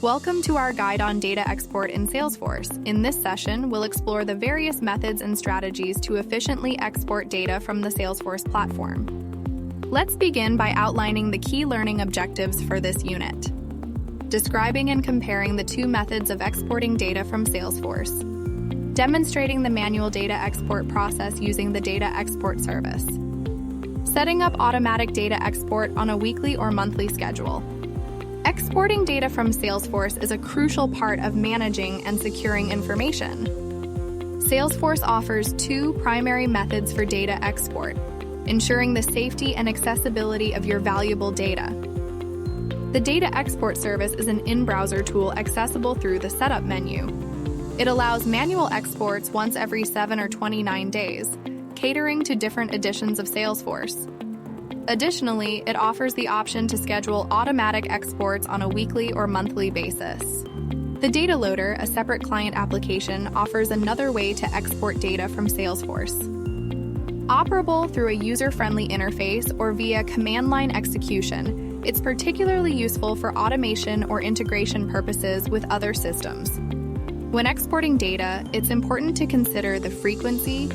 Welcome to our guide on data export in Salesforce. In this session, we'll explore the various methods and strategies to efficiently export data from the Salesforce platform. Let's begin by outlining the key learning objectives for this unit. Describing and comparing the two methods of exporting data from Salesforce. Demonstrating the manual data export process using the data export service. Setting up automatic data export on a weekly or monthly schedule. Exporting data from Salesforce is a crucial part of managing and securing information. Salesforce offers two primary methods for data export, ensuring the safety and accessibility of your valuable data. The data export service is an in-browser tool accessible through the Setup menu. It allows manual exports once every 7 or 29 days, catering to different editions of Salesforce. Additionally, it offers the option to schedule automatic exports on a weekly or monthly basis. The Data Loader, a separate client application, offers another way to export data from Salesforce. Operable through a user-friendly interface or via command line execution, it's particularly useful for automation or integration purposes with other systems. When exporting data, it's important to consider the frequency,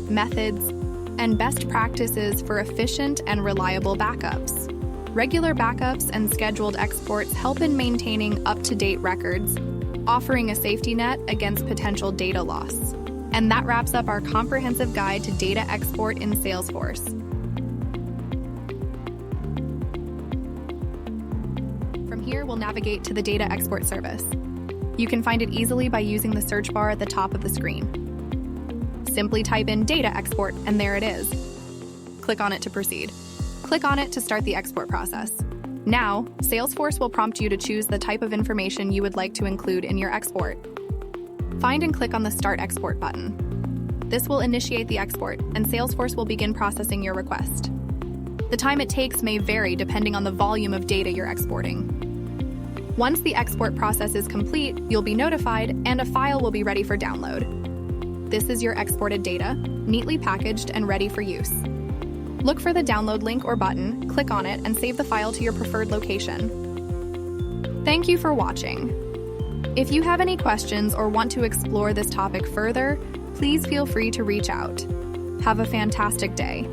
methods, and best practices for efficient and reliable backups. Regular backups and scheduled exports help in maintaining up-to-date records, offering a safety net against potential data loss. And that wraps up our comprehensive guide to data export in Salesforce. From here, we'll navigate to the data export service. You can find it easily by using the search bar at the top of the screen. Simply type in data export, and there it is. Click on it to proceed. Click on it to start the export process. Now, Salesforce will prompt you to choose the type of information you would like to include in your export. Find and click on the Start Export button. This will initiate the export, and Salesforce will begin processing your request. The time it takes may vary depending on the volume of data you're exporting. Once the export process is complete, you'll be notified, and a file will be ready for download. This is your exported data, neatly packaged and ready for use. Look for the download link or button, click on it, and save the file to your preferred location. Thank you for watching. If you have any questions or want to explore this topic further, please feel free to reach out. Have a fantastic day.